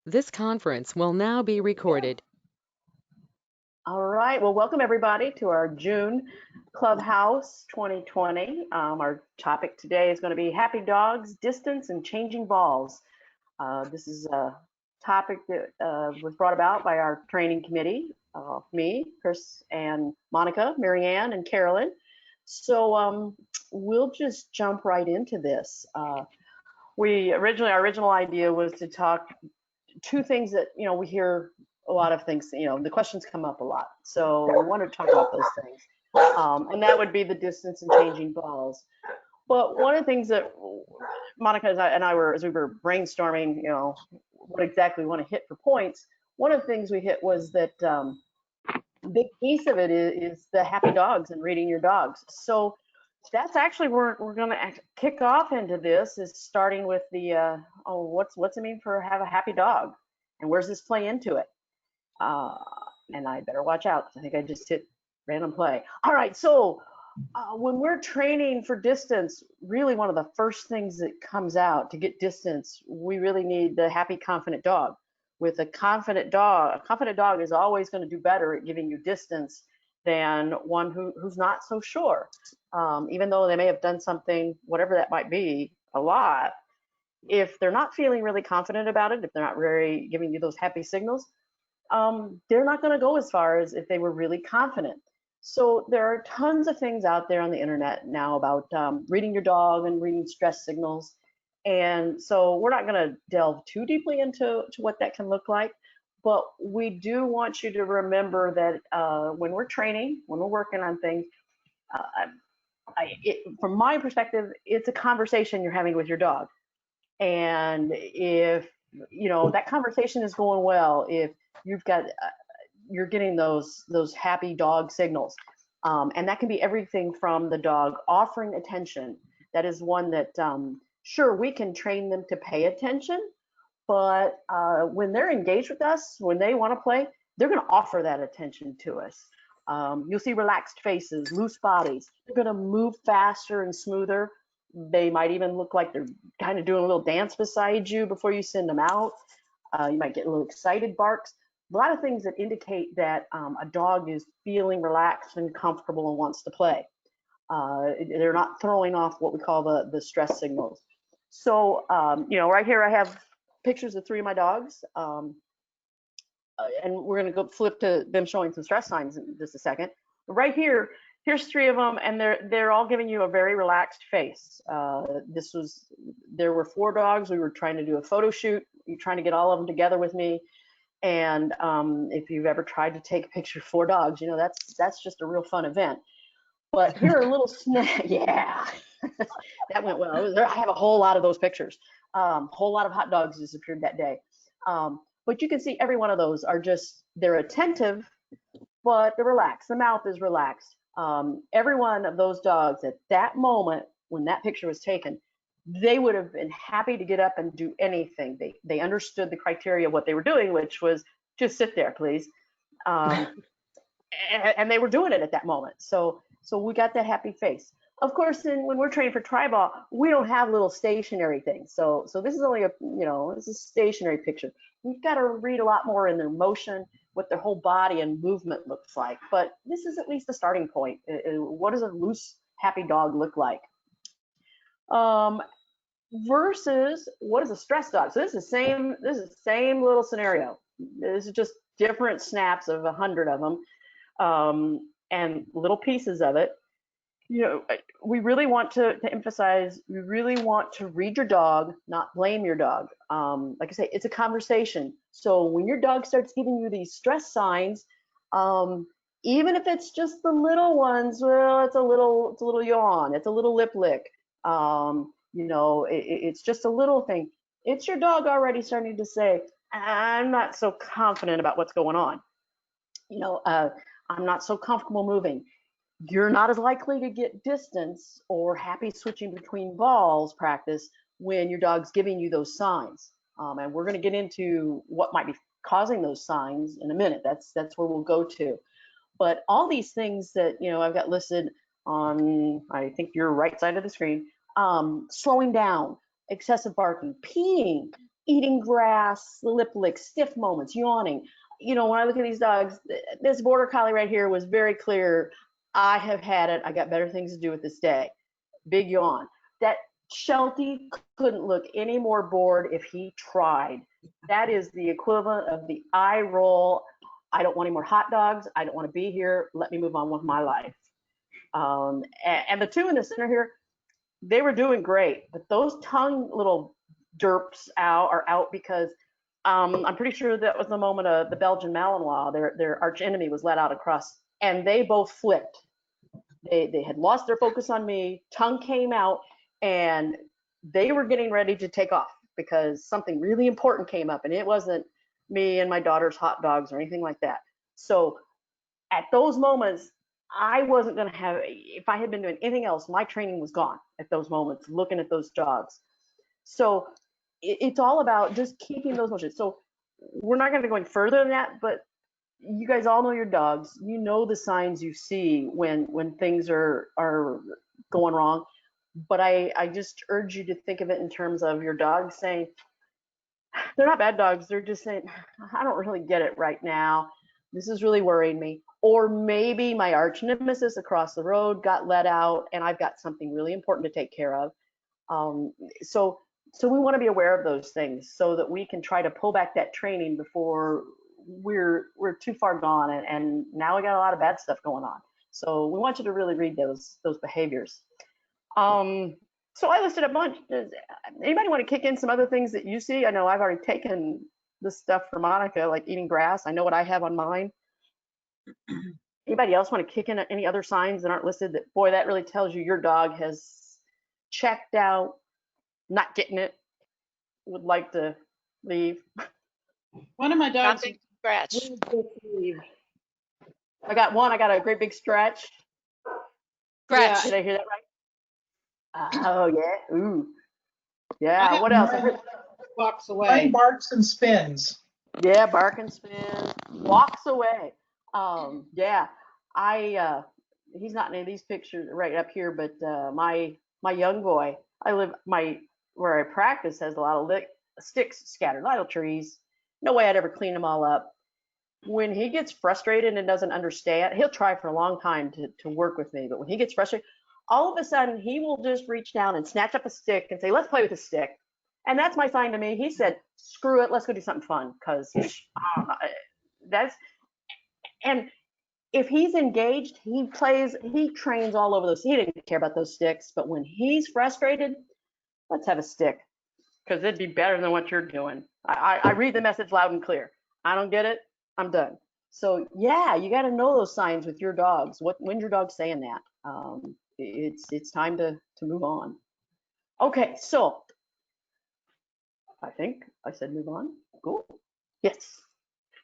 This conference will now be recorded. All right, well, welcome everybody to our June Clubhouse 2020. Our topic today is going to be happy dogs, distance, and changing balls. This is a topic that was brought about by our training committee, me, Chris, and Monica, Marianne, and Carolyn. So we'll just jump right into this. Our original idea was to talk two things that, we hear a lot of things, the questions come up a lot. So we wanted to talk about those things. And that would be the distance and changing balls. But one of the things that Monica and I were, as we were brainstorming, what exactly we want to hit for points, one of the things we hit was that a big piece of it is the happy dogs and reading your dogs. So that's actually where we're going to kick off into this, is starting with the, what's it mean for have a happy dog? And where's this play into it? And I better watch out. I think I just hit random play. All right, so when we're training for distance, really one of the first things that comes out to get distance, we really need the happy, confident dog. With a confident dog is always going to do better at giving you distance than one who's not so sure. Even though they may have done something, whatever that might be, a lot, if they're not feeling really confident about it, if they're not really giving you those happy signals, they're not going to go as far as if they were really confident. So there are tons of things out there on the internet now about reading your dog and reading stress signals. And so we're not going to delve too deeply into what that can look like, but we do want you to remember that when we're training, when we're working on things, from my perspective, it's a conversation you're having with your dog. And if that conversation is going well, if you've got you're getting those happy dog signals, and that can be everything from the dog offering attention. That is one that sure, we can train them to pay attention, but when they're engaged with us, when they want to play, they're going to offer that attention to us. You'll see relaxed faces, loose bodies. They're going to move faster and smoother. They might even look like they're kind of doing a little dance beside you before you send them out. You might get a little excited barks. A lot of things that indicate that a dog is feeling relaxed and comfortable and wants to play. They're not throwing off what we call the stress signals. So, right here I have pictures of 3 of my dogs. And we're going to go flip to them showing some stress signs in just a second. But right here, here's 3 of them, and they're all giving you a very relaxed face. There were 4 dogs. We were trying to do a photo shoot. You're trying to get all of them together with me. And if you've ever tried to take a picture of 4 dogs, that's just a real fun event. But here are a little snack. Yeah, that went well. I have a whole lot of those pictures. Whole lot of hot dogs disappeared that day. But you can see every one of those they're attentive, but they're relaxed. The mouth is relaxed. Every one of those dogs at that moment when that picture was taken, they would have been happy to get up and do anything. They understood the criteria of what they were doing, which was just sit there, please. And they were doing it at that moment. So we got that happy face. Of course, when we're training for Treibball, we don't have little stationary things. So this is only this is a stationary picture. We've got to read a lot more in their motion, what their whole body and movement looks like. But this is at least the starting point. What does a loose, happy dog look like? Versus what is a stress dog? So this is the same little scenario. This is just different snaps of 100 of them, and little pieces of it. We really want to emphasize, we really want to read your dog, not blame your dog. Like I say, it's a conversation. So when your dog starts giving you these stress signs, even if it's just the little ones, well, it's a little yawn, it's a little lip lick, it's just a little thing. It's your dog already starting to say, I'm not so confident about what's going on. I'm not so comfortable moving. You're not as likely to get distance or happy switching between balls practice when your dog's giving you those signs. And we're going to get into what might be causing those signs in a minute. That's where we'll go to. But all these things that I've got listed on, I think your right side of the screen, slowing down, excessive barking, peeing, eating grass, lip licks, stiff moments, yawning. You know, when I look at these dogs, this border collie right here was very clear. I have had it. I got better things to do with this day. Big yawn. That Sheltie couldn't look any more bored if he tried. That is the equivalent of the eye roll. I don't want any more hot dogs. I don't want to be here. Let me move on with my life. And the two in the center here, they were doing great, but those tongue little derps are out because I'm pretty sure that was the moment of the Belgian Malinois, their arch enemy, was let out across, and they both flipped. They had lost their focus on me. Tongue came out, and they were getting ready to take off because something really important came up, and it wasn't me and my daughter's hot dogs or anything like that. So at those moments, I wasn't going to have, if I had been doing anything else, my training was gone at those moments, looking at those dogs. So it's all about just keeping those motions. So we're not going to go any further than that, but you guys all know your dogs. You know the signs you see when things are going wrong. But I just urge you to think of it in terms of your dog saying, they're not bad dogs. They're just saying, I don't really get it right now. This is really worrying me. Or maybe my arch nemesis across the road got let out and I've got something really important to take care of. So we want to be aware of those things so that we can try to pull back that training before we're too far gone and now we got a lot of bad stuff going on. So we want you to really read those behaviors. So I listed a bunch. Does anybody want to kick in some other things that you see? I know I've already taken this stuff for Monica, like eating grass. I know what I have on mine. Anybody else want to kick in any other signs that aren't listed that, boy, that really tells you your dog has checked out, not getting it, would like to leave? One of my dogs. Big scratch. I got one. I got a great big stretch. Scratch. Did I hear that right? Oh yeah. Ooh. Yeah. What else? I heard, Walks Mine away. barks and spins. yeah, bark and spin, walks away. Yeah. He's not in any of these pictures right up here, but my young boy, where I practice has a lot of sticks scattered, little trees. No way I'd ever clean them all up. When he gets frustrated and doesn't understand, he'll try for a long time to work with me, but when he gets frustrated, all of a sudden he will just reach down and snatch up a stick and say, let's play with a stick. And that's my sign to me. He said, screw it, let's go do something fun, because and if he's engaged, he trains all over those. He didn't care about those sticks, but when he's frustrated, let's have a stick, because it'd be better than what you're doing. I read the message loud and clear. I don't get it, I'm done. So yeah, you got to know those signs with your dogs. When's your dog saying that? It's time to move on. Okay, so I think I said move on. Cool. Yes.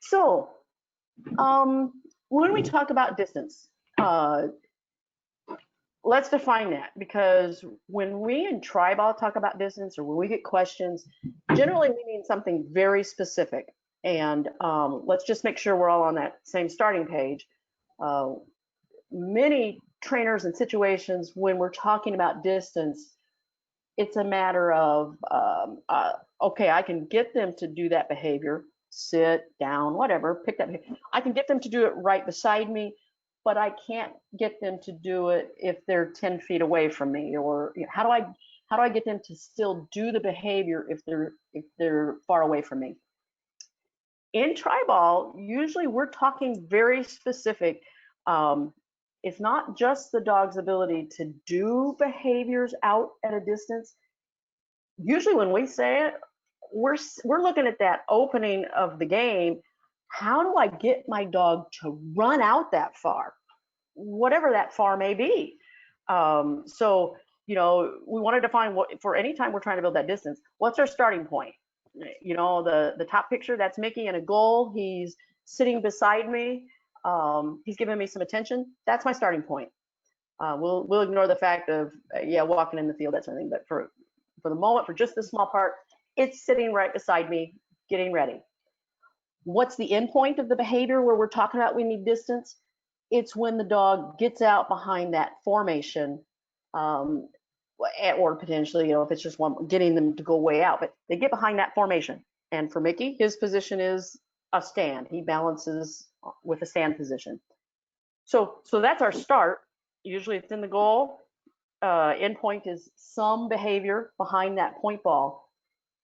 So when we talk about distance, let's define that, because when we in Treibball talk about distance or when we get questions, generally we mean something very specific. And let's just make sure we're all on that same starting page. Many trainers and situations, when we're talking about distance, it's a matter of, okay, I can get them to do that behavior, sit down, whatever, pick that behavior. I can get them to do it right beside me, but I can't get them to do it if they're 10 feet away from me. Or you know, how do I get them to still do the behavior if they're far away from me? In Treibball, usually we're talking very specific. It's not just the dog's ability to do behaviors out at a distance. Usually when we say it, we're looking at that opening of the game. How do I get my dog to run out that far, whatever that far may be? So, you know, we want to define what, for any time we're trying to build that distance, what's our starting point? You know, the top picture, that's Mickey in a goal. He's sitting beside me. He's giving me some attention. That's my starting point. We'll ignore the fact of, walking in the field, that's something, but for the moment, for just this small part, it's sitting right beside me, getting ready. What's the end point of the behavior where we're talking about we need distance? It's when the dog gets out behind that formation, or potentially, if it's just one, getting them to go way out, but they get behind that formation. And for Mickey, his position is a stand. He balances with a stand position. So that's our start. Usually it's in the goal. End point is some behavior behind that point ball.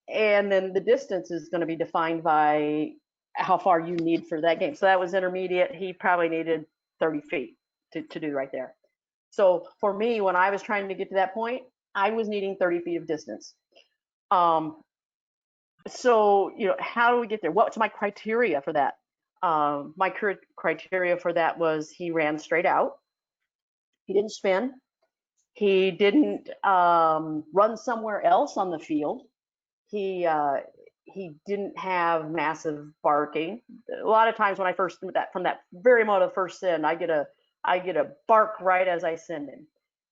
And then the distance is going to be defined by how far you need for that game. So that was intermediate. He probably needed 30 feet to do right there. So for me, when I was trying to get to that point, I was needing 30 feet of distance. So, how do we get there? What's my criteria for that? My criteria for that was he ran straight out. He didn't spin. He didn't run somewhere else on the field. He didn't have massive barking. A lot of times when I first from that very moment of first send, I get a bark right as I send him,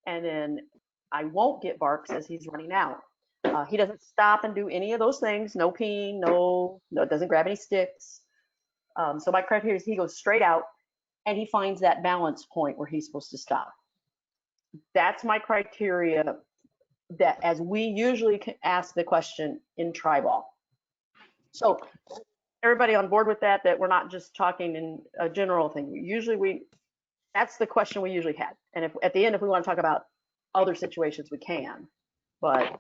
and then I won't get barks as he's running out. He doesn't stop and do any of those things. No peeing, no, doesn't grab any sticks. So my criteria is he goes straight out and he finds that balance point where he's supposed to stop. That's my criteria, that as we usually ask the question in Treibball. So everybody on board with that we're not just talking in a general thing. That's the question we usually had. And if at the end, if we want to talk about other situations, we can. But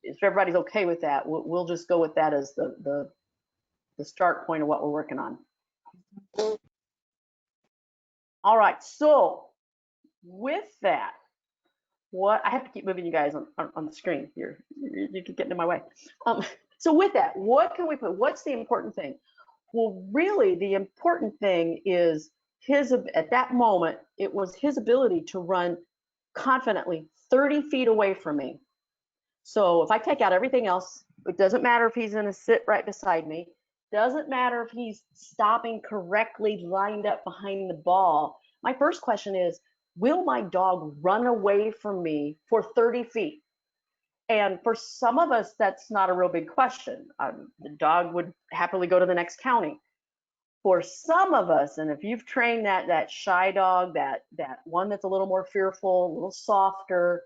if everybody's okay with that, we'll just go with that as the start point of what we're working on. All right, so with that, I have to keep moving you guys on the screen here. You keep getting in my way. So with that, what can we put? What's the important thing? Well, really, the important thing is at that moment, it was his ability to run confidently 30 feet away from me. So if I take out everything else, it doesn't matter if he's going to sit right beside me. Doesn't matter if he's stopping correctly lined up behind the ball. My first question is, will my dog run away from me for 30 feet? And for some of us, that's not a real big question. The dog would happily go to the next county. For some of us, and if you've trained that shy dog, that one that's a little more fearful, a little softer,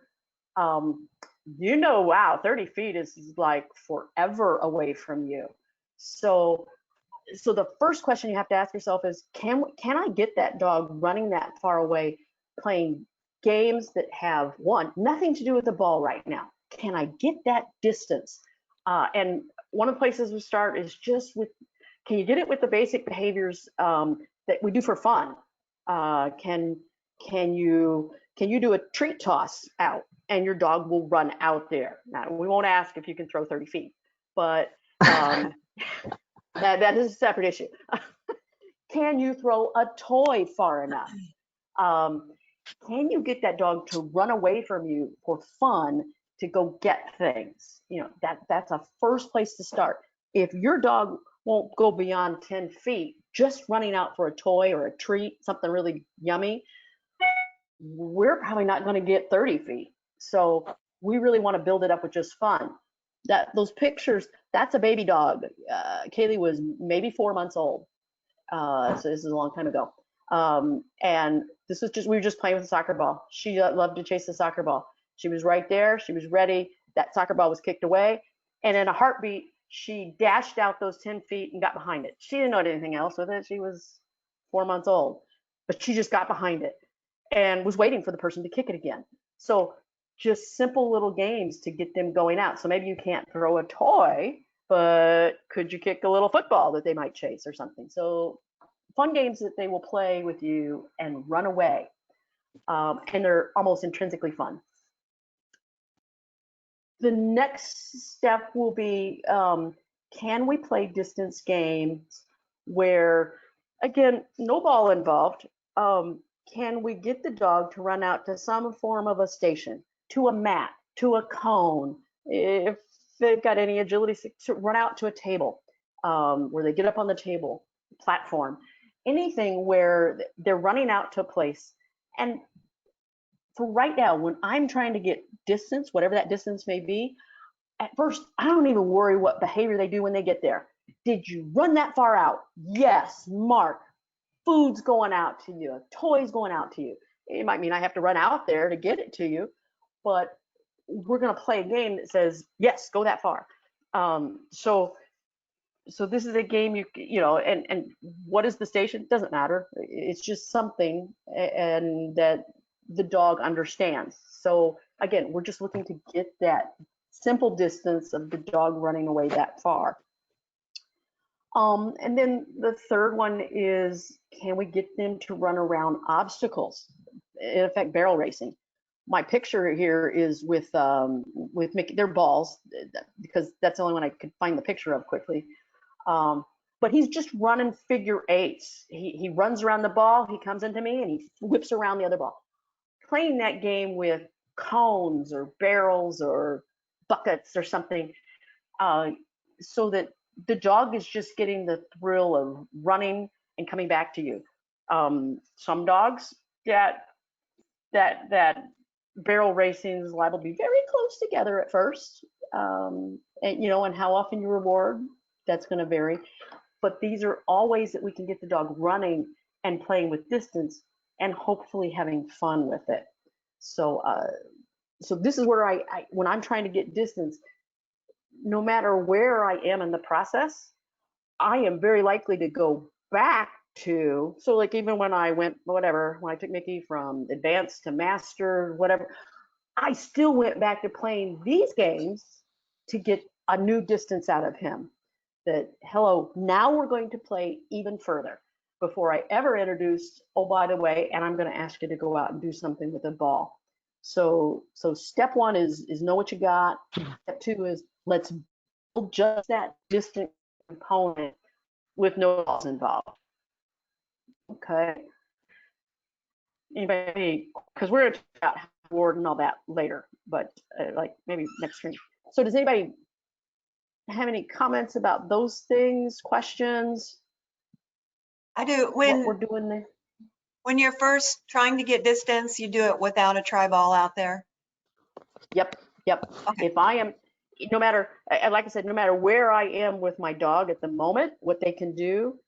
wow, 30 feet is like forever away from you. So the first question you have to ask yourself is, can I get that dog running that far away, playing games that have nothing to do with the ball right now? Can I get that distance? And one of the places we start is just with, can you get it with the basic behaviors that we do for fun? Can you do a treat toss out and your dog will run out there? Now, we won't ask if you can throw 30 feet, but that is a separate issue. Can you throw a toy far enough? Can you get that dog to run away from you for fun to go get things? That's a first place to start. If your dog won't go beyond 10 feet, just running out for a toy or a treat, something really yummy, we're probably not going to get 30 feet. So we really want to build it up with just fun. Those pictures, that's a baby dog. Kaylee was maybe 4 months old. So this is a long time ago. And this was we were just playing with a soccer ball. She loved to chase the soccer ball. She was right there. She was ready. That soccer ball was kicked away. And in a heartbeat, she dashed out those 10 feet and got behind it. She didn't know anything else with it. She was 4 months old, but she just got behind it and was waiting for the person to kick it again. So just simple little games to get them going out. So maybe you can't throw a toy, but could you kick a little football that they might chase or something? So fun games that they will play with you and run away. And they're almost intrinsically fun. The next step will be, can we play distance games where, again, no ball involved? Can we get the dog to run out to some form of a station, to a mat, to a cone? If they've got any agility, to run out to a table where they get up on the table, platform, anything where they're running out to a place. And for right now, when I'm trying to get distance, whatever that distance may be, at first, I don't even worry what behavior they do when they get there. Did you run that far out? Yes, mark. Food's going out to you, toys going out to you. It might mean I have to run out there to get it to you, but we're going to play a game that says, yes, go that far. So this is a game you know, and what is the station? Doesn't matter. It's just something and that the dog understands. So again, we're just looking to get that simple distance of the dog running away that far. And then the third one is, can we get them to run around obstacles? In effect, barrel racing. My picture here is with Mickey. They're balls because that's the only one I could find the picture of quickly. But he's just running figure eights. He runs around the ball. He comes into me and he whips around the other ball. Playing that game with cones or barrels or buckets or something, so that the dog is just getting the thrill of running and coming back to you. Some dogs that barrel racing is liable to be very close together at first, and you know, and how often you reward, that's going to vary. But these are all ways that we can get the dog running and playing with distance and hopefully having fun with it. So so this is where I when I'm trying to get distance, no matter where I am in the process, I am very likely to go back to, so like even when I went, whatever, when I took Mickey from advanced to master, whatever, I still went back to playing these games to get a new distance out of him. That, hello, now we're going to play even further before I ever introduced, oh, by the way, and I'm going to ask you to go out and do something with a ball. So step one is know what you got. Step two is let's build just that distant component with no balls involved. Okay. Anybody? Because we're going to talk about how to reward and all that later, but like maybe next stream. So does anybody have any comments about those things, questions? I do. What we're doing there? When you're first trying to get distance, you do it without a Treibball out there. Yep. Okay. If I am, no matter, like I said, no matter where I am with my dog at the moment, what they can do,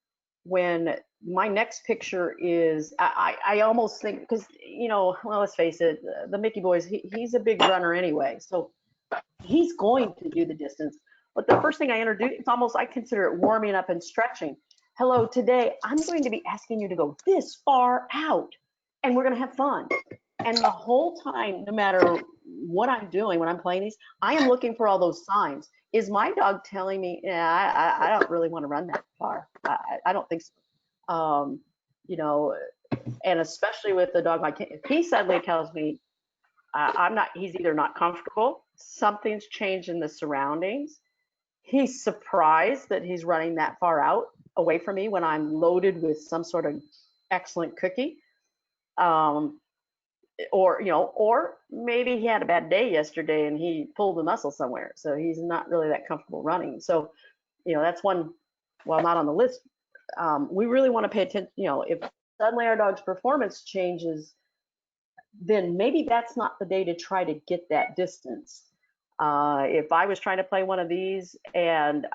when my next picture is, I almost think, because, you know, well, let's face it, the Mickey boys, he's a big runner anyway, so he's going to do the distance. But the first thing I introduce, it's almost, I consider it warming up and stretching. Hello, today I'm going to be asking you to go this far out, and we're going to have fun. And the whole time, no matter what I'm doing when I'm playing these, I am looking for all those signs. Is my dog telling me, yeah, I don't really want to run that far? I don't think so. You know, and especially with the dog, if he suddenly tells me I'm not, he's either not comfortable, something's changed in the surroundings. He's surprised that he's running that far out away from me when I'm loaded with some sort of excellent cookie. Or, you know, or maybe he had a bad day yesterday and he pulled a muscle somewhere, so he's not really that comfortable running. So, you know, that's one, well, not on the list. We really want to pay attention. You know, if suddenly our dog's performance changes, then maybe that's not the day to try to get that distance. If I was trying to play one of these and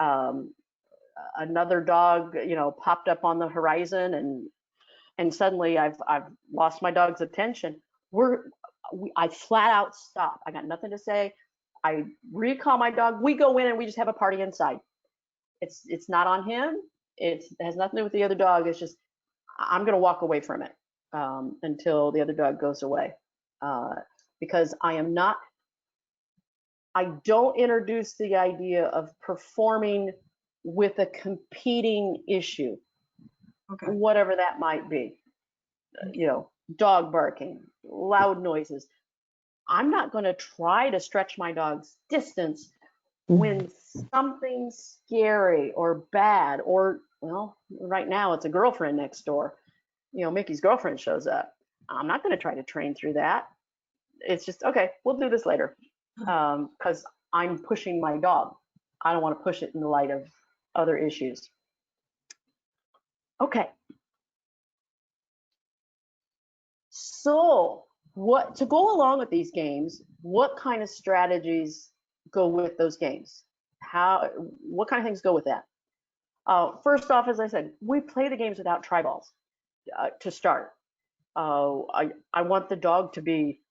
another dog, you know, popped up on the horizon and suddenly I've lost my dog's attention, I flat out stop. I got nothing to say. I recall my dog. We go in and we just have a party inside. It's not on him. It has nothing to do with the other dog. It's just I'm going to walk away from it until the other dog goes away, because I don't introduce the idea of performing with a competing issue, Okay. whatever that might be. You know, dog barking, loud noises. I'm not going to try to stretch my dog's distance when something scary or bad, or, well, right now it's a girlfriend next door. You know, Mickey's girlfriend shows up. I'm not going to try to train through that. It's just, okay, we'll do this later, because I'm pushing my dog. I don't want to push it in the light of other issues. Okay. So to go along with these games, what kind of strategies go with those games? What kind of things go with that? First off, as I said, we play the games without Treibballs to start. I want the dog to be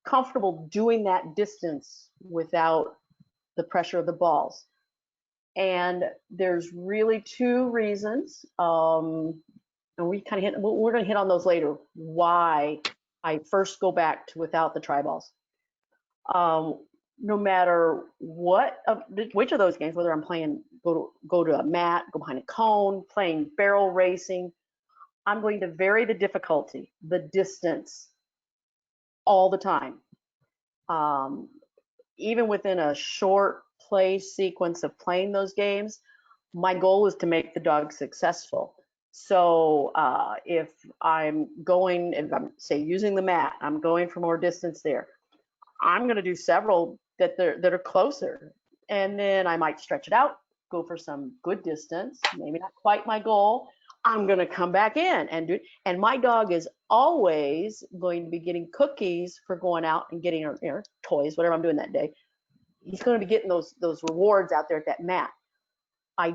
comfortable doing that distance without the pressure of the balls. And there's really two reasons, and we're going to hit on those later, why I first go back to without the Treibballs. No matter which of those games, whether I'm playing, go to a mat, go behind a cone, playing barrel racing, I'm going to vary the difficulty, the distance, all the time. Even within a short play sequence of playing those games, my goal is to make the dog successful. So if I'm say using the mat, I'm going for more distance there, I'm going to do several that are closer, and then I might stretch it out, go for some good distance, maybe not quite my goal. I'm going to come back in and do it. And my dog is always going to be getting cookies for going out and getting toys, whatever I'm doing that day. He's going to be getting those rewards out there at that mat. I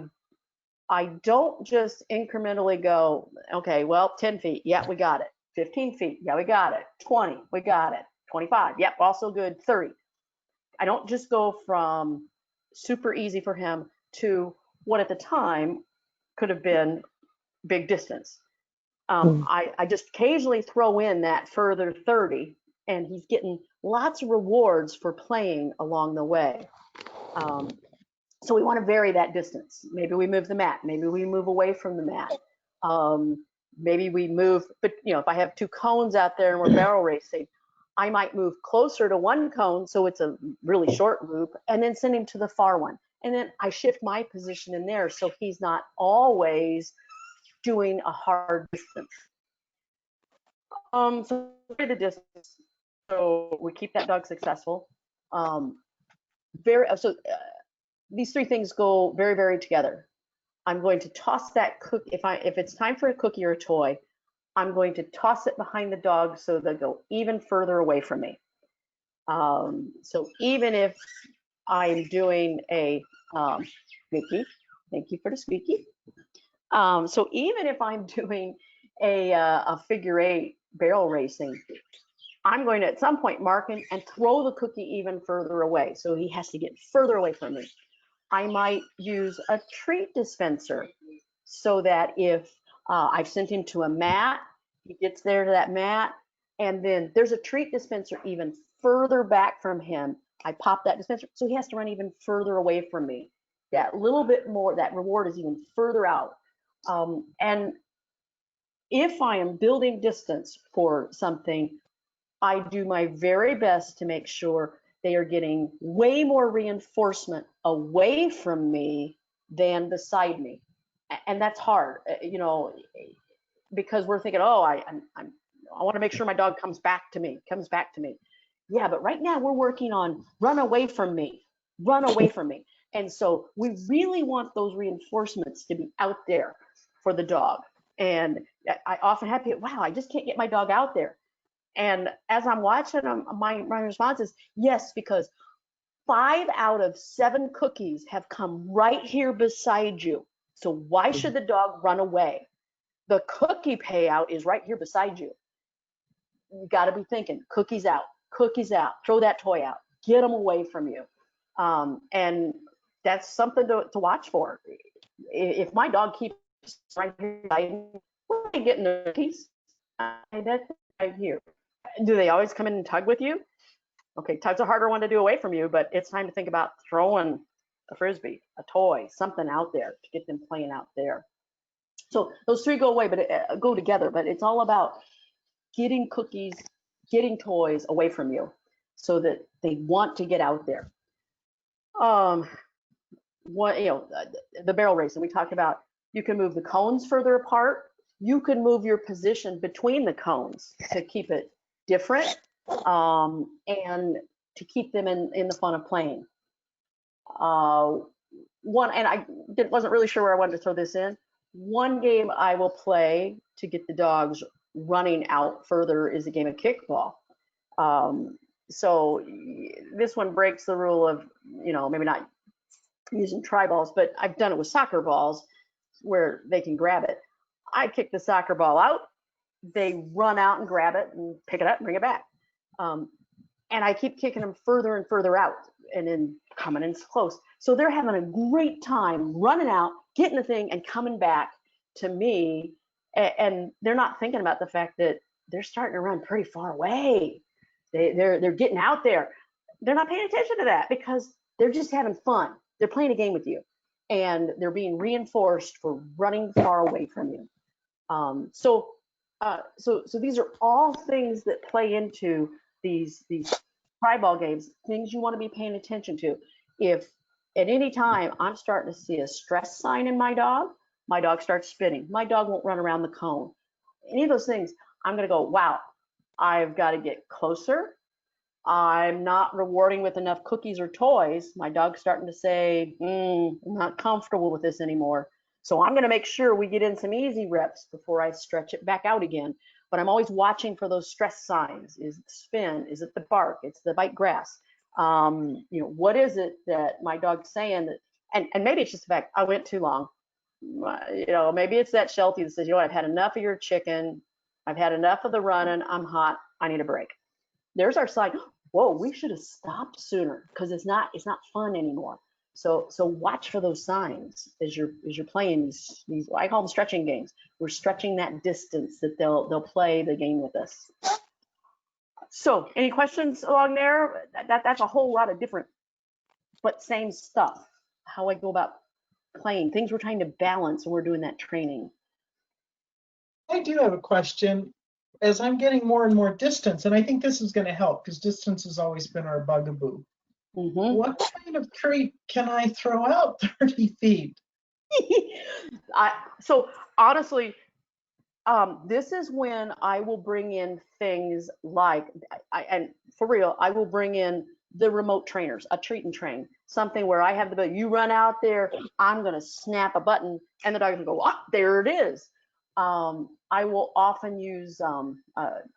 don't just incrementally go, okay, well, 10 feet, yeah, we got it. 15 feet, yeah, we got it. 20, we got it. 25, yep, also good. 30. I don't just go from super easy for him to what at the time could have been big distance. I just occasionally throw in that further 30, and he's getting lots of rewards for playing along the way. So we want to vary that distance. Maybe we move the mat. Maybe we move away from the mat. Maybe we move, but if I have two cones out there and we're barrel racing, I might move closer to one cone so it's a really short loop, and then send him to the far one. And then I shift my position in there so he's not always doing a hard distance. So the distance, so we keep that dog successful. These three things go very, very together. I'm going to toss that cookie if it's time for a cookie or a toy. I'm going to toss it behind the dog so they'll go even further away from me. So even if I'm doing a Vicky, thank you for the squeaky. So even if I'm doing a figure 8 barrel racing, I'm going to at some point mark him and throw the cookie even further away. So he has to get further away from me. I might use a treat dispenser so that if I've sent him to a mat, he gets there to that mat, and then there's a treat dispenser even further back from him. I pop that dispenser, so he has to run even further away from me. That little bit more, that reward is even further out. And if I am building distance for something, I do my very best to make sure they are getting way more reinforcement away from me than beside me. And that's hard, because we're thinking, oh, I want to make sure my dog comes back to me. Yeah, but right now we're working on run away from me. And so we really want those reinforcements to be out there for the dog. And I often have people, wow, I just can't get my dog out there. And as I'm watching them, my response is yes, because 5 out of 7 cookies have come right here beside you. So why should the dog run away? The cookie payout is right here beside you. You got to be thinking, cookies out, throw that toy out, get them away from you. And that's something to watch for. If my dog keeps right here, we're getting the cookies. That's right here. Do they always come in and tug with you? Okay, tug's a harder one to do away from you, but it's time to think about throwing a frisbee, a toy, something out there to get them playing out there. So those three go away, but go together. But it's all about getting cookies, getting toys away from you, so that they want to get out there. The barrel racing we talked about. You can move the cones further apart. You can move your position between the cones to keep it different, and to keep them in the fun of playing. And I wasn't really sure where I wanted to throw this in. One game I will play to get the dogs running out further is a game of kickball. So this one breaks the rule of, maybe not using Treibballs, but I've done it with soccer balls where they can grab it. I kick the soccer ball out, they run out and grab it and pick it up and bring it back. and I keep kicking them further and further out and then coming in close. So they're having a great time running out, getting the thing and coming back to me. And they're not thinking about the fact that they're starting to run pretty far away. They're getting out there. They're not paying attention to that because they're just having fun. They're playing a game with you and they're being reinforced for running far away from you. So these are all things that play into these Treibball games, things you want to be paying attention to. If at any time I'm starting to see a stress sign in my dog starts spinning. My dog won't run around the cone. Any of those things, I'm going to go, wow, I've got to get closer. I'm not rewarding with enough cookies or toys. My dog's starting to say, I'm not comfortable with this anymore. So I'm going to make sure we get in some easy reps before I stretch it back out again. But I'm always watching for those stress signs. Is it the spin? Is it the bark? It's the bite grass. What is it that my dog's saying that, and maybe it's just the fact I went too long. Maybe it's that Sheltie that says, I've had enough of your chicken. I've had enough of the running. I'm hot. I need a break. There's our sign. Whoa, we should have stopped sooner because it's not fun anymore. So watch for those signs as you're playing these I call them stretching games. We're stretching that distance that they'll play the game with us. So any questions along there? That's a whole lot of different, but same stuff. How I go about playing, things we're trying to balance when we're doing that training. I do have a question. As I'm getting more and more distance, and I think this is going to help because distance has always been our bugaboo. What kind of treat can I throw out 30 feet? So honestly, this is when I will bring in things like, and for real, I will bring in the remote trainers, a treat and train, something where I have you run out there, I'm going to snap a button and the dog's going to go, there it is. I will often use, I don't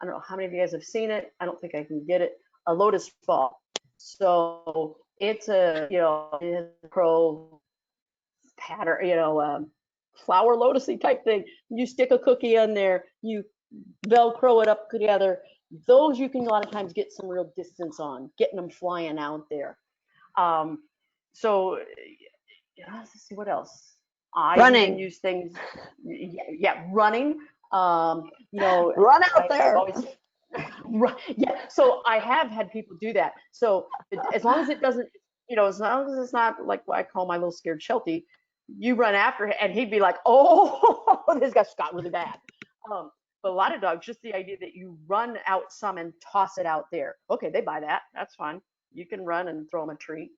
know how many of you guys have seen it. I don't think I can get it, a lotus ball. So it's a, it's a crow pattern, flower lotusy type thing. You stick a cookie in there, you Velcro it up together. Those you can a lot of times get some real distance on, getting them flying out there. Let's see what else. I even use things, running. Run out there. So I have had people do that. So as long as it doesn't, as long as it's not like what I call my little scared Sheltie, you run after him and he'd be like, oh, this guy got really bad. But a lot of dogs, just the idea that you run out some and toss it out there. Okay, they buy that. That's fine. You can run and throw them a treat.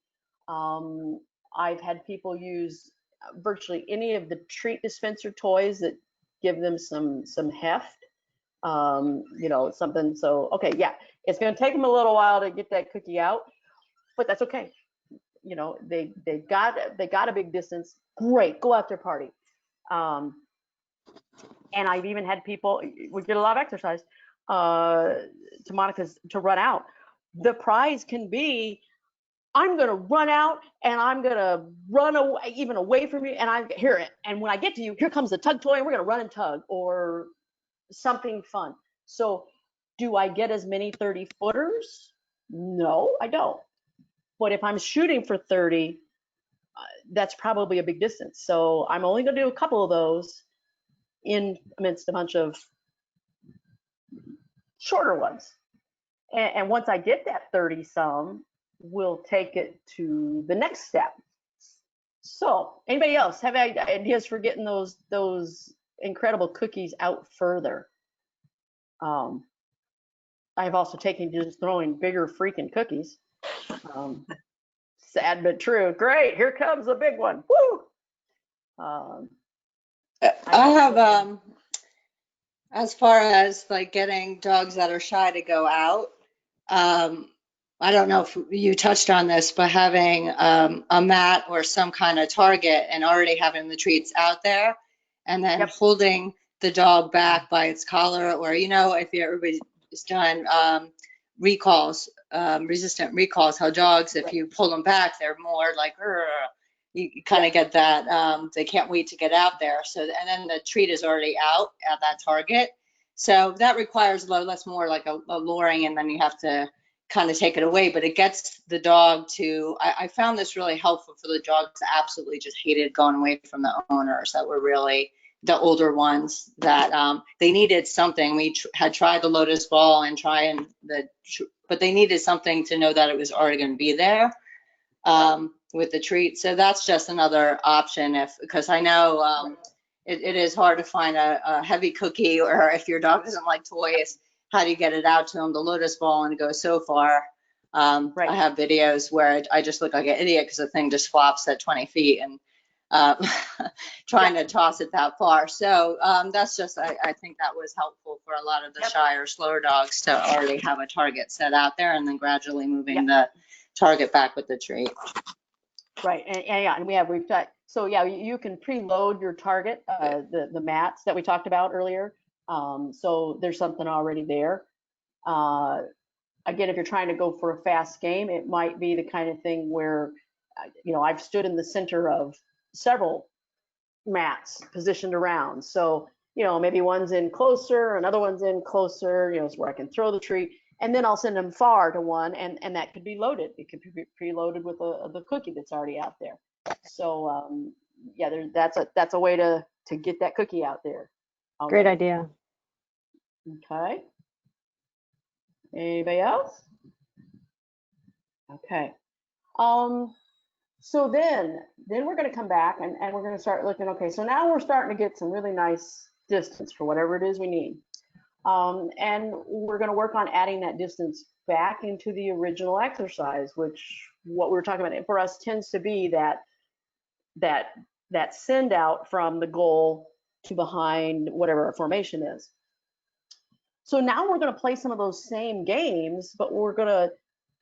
I've had people use virtually any of the treat dispenser toys that give them some heft, something. So, okay, it's going to take them a little while to get that cookie out, but that's okay. They got a big distance. Great, go out there, party. And I've even had people, we get a lot of exercise, to Monica's, to run out. The prize can be, I'm going to run out and I'm going to run away, even away from you. And I hear it. And when I get to you, here comes the tug toy and we're going to run and tug or something fun. So do I get as many 30 footers? No, I don't. But if I'm shooting for 30, that's probably a big distance. So I'm only going to do a couple of those in amidst a bunch of shorter ones. And once I get that 30 some, we'll take it to the next step. So anybody else have ideas for getting those incredible cookies out further? I've also taken to just throwing bigger freaking cookies. Sad but true. Great, here comes the big one. Woo! I have, as far as like getting dogs that are shy to go out, I don't know if you touched on this, but having a mat or some kind of target and already having the treats out there and then holding the dog back by its collar, or, if everybody's done recalls, resistant recalls, how dogs, if you pull them back, they're more like, you kind of get that, they can't wait to get out there. So, and then the treat is already out at that target. So that requires a little less more like a luring, and then you have to, kind of take it away, but it gets the dog to, I found this really helpful for the dogs that absolutely just hated going away from the owners, that were really the older ones, that they needed something. We had tried the lotus ball and but they needed something to know that it was already going to be there with the treat. So that's just another option, because I know it is hard to find a heavy cookie, or if your dog doesn't like toys, how do you get it out to them? The lotus ball and go so far. Right. I have videos where I just look like an idiot because the thing just flops at 20 feet and trying to toss it that far. So that's just, I think that was helpful for a lot of the shy or slower dogs to already have a target set out there, and then gradually moving the target back with the treat. Right, and we've got, so yeah, you can preload your target, the mats that we talked about earlier. So there's something already there. Again, if you're trying to go for a fast game, it might be the kind of thing where, I've stood in the center of several mats positioned around. So, maybe one's in closer, another one's in closer, so where I can throw the treat, and then I'll send them far to one, and that could be loaded. It could be preloaded with the cookie that's already out there. So, yeah, that's a way to get that cookie out there. Great idea. Okay. Anybody else? Okay. So then we're going to come back and we're going to start looking. Okay, so now we're starting to get some really nice distance for whatever it is we need. And we're going to work on adding that distance back into the original exercise, which what we were talking about for us tends to be that send out from the goal to behind whatever our formation is. So now we're going to play some of those same games, but we're going to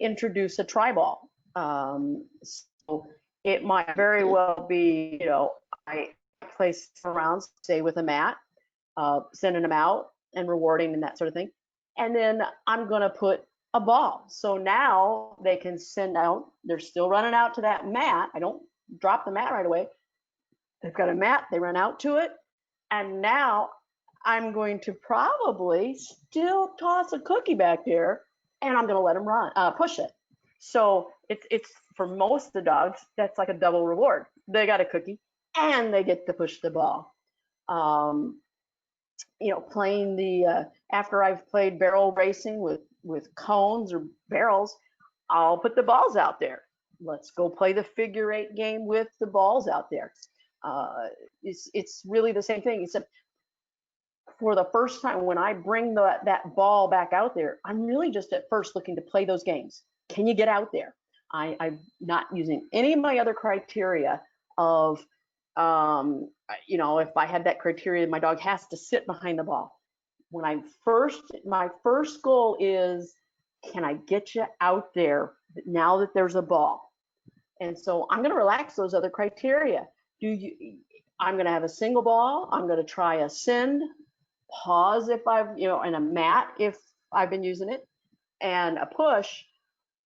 introduce a Treibball. So it might very well be, I place rounds, say with a mat, sending them out and rewarding and that sort of thing. And then I'm going to put a ball. So now they can send out, they're still running out to that mat. I don't drop the mat right away. They've got a mat, they run out to it. And now I'm going to probably still toss a cookie back there, and I'm going to let them push it. So it's for most of the dogs, that's like a double reward. They got a cookie and they get to push the ball. Playing after I've played barrel racing with cones or barrels, I'll put the balls out there. Let's go play the figure 8 game with the balls out there. It's really the same thing, except for the first time when I bring that ball back out there, I'm really just at first looking to play those games. Can you get out there? I'm not using any of my other criteria of, if I had that criteria, my dog has to sit behind the ball. My first goal is, can I get you out there now that there's a ball? And so I'm going to relax those other criteria. I'm going to have a single ball. I'm going to try a send, pause if I've, and a mat if I've been using it, and a push,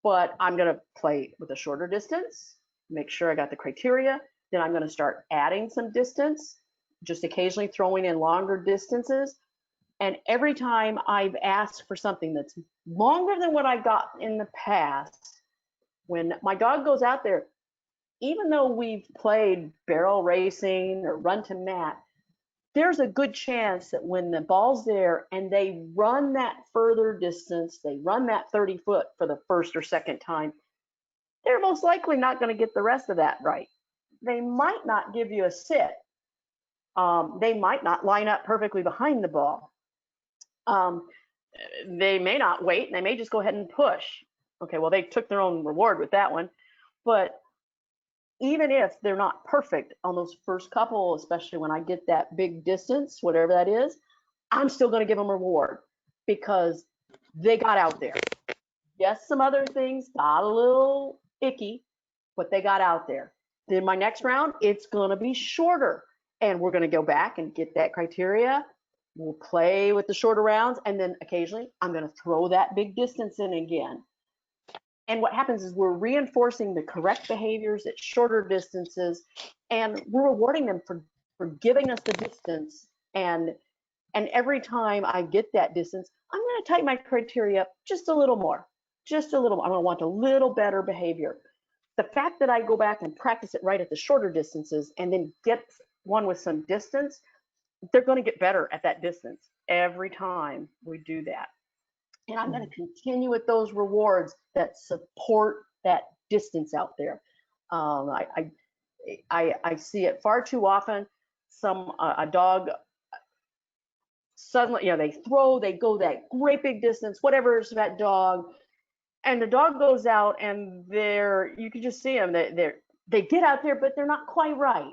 but I'm going to play with a shorter distance, make sure I got the criteria. Then I'm going to start adding some distance, just occasionally throwing in longer distances. And every time I've asked for something that's longer than what I got in the past, when my dog goes out there, even though we've played barrel racing or run to mat, there's a good chance that when the ball's there and they run that further distance, they run that 30 foot for the first or second time, they're most likely not going to get the rest of that right. They might not give you a sit. They might not line up perfectly behind the ball. They may not wait, and they may just go ahead and push. Okay, well, they took their own reward with that one. But even if they're not perfect on those first couple, especially when I get that big distance, whatever that is, I'm still going to give them a reward because they got out there. Yes, some other things got a little icky, but they got out there. Then my next round, it's going to be shorter, and we're going to go back and get that criteria. We'll play with the shorter rounds, and then occasionally I'm going to throw that big distance in again. And what happens is we're reinforcing the correct behaviors at shorter distances, and we're rewarding them for giving us the distance. And every time I get that distance, I'm going to tighten my criteria up just a little more, just a little, I'm gonna want a little better behavior. The fact that I go back and practice it right at the shorter distances and then get one with some distance, they're gonna get better at that distance every time we do that. And I'm gonna continue with those rewards that support that distance out there. I see it far too often. A dog suddenly, they go that great big distance, whatever is that dog, and the dog goes out and you can just see them. They get out there, but they're not quite right.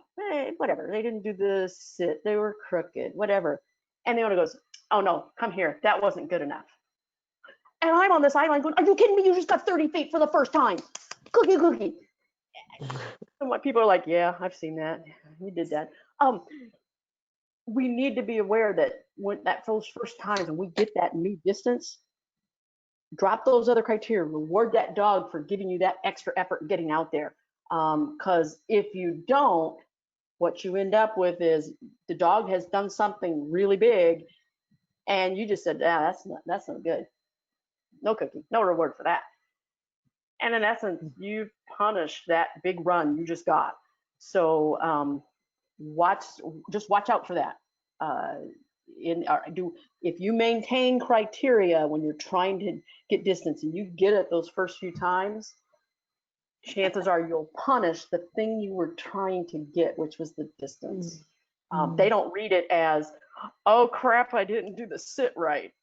Whatever, they didn't do the sit, they were crooked, whatever. And the owner goes, "Oh no, come here, that wasn't good enough." And I'm on the sideline going, "Are you kidding me? You just got 30 feet for the first time. Cookie, cookie." And my people are like, "Yeah, I've seen that. You did that." We need to be aware that when those first times when we get that new distance, drop those other criteria, reward that dog for giving you that extra effort getting out there. Because if you don't, what you end up with is the dog has done something really big and you just said, that's not good. No cookie, no reward for that. And in essence, you've punished that big run you just got. So just watch out for that. If you maintain criteria when you're trying to get distance and you get it those first few times, chances are you'll punish the thing you were trying to get, which was the distance. They don't read it as, "Oh crap, I didn't do the sit right."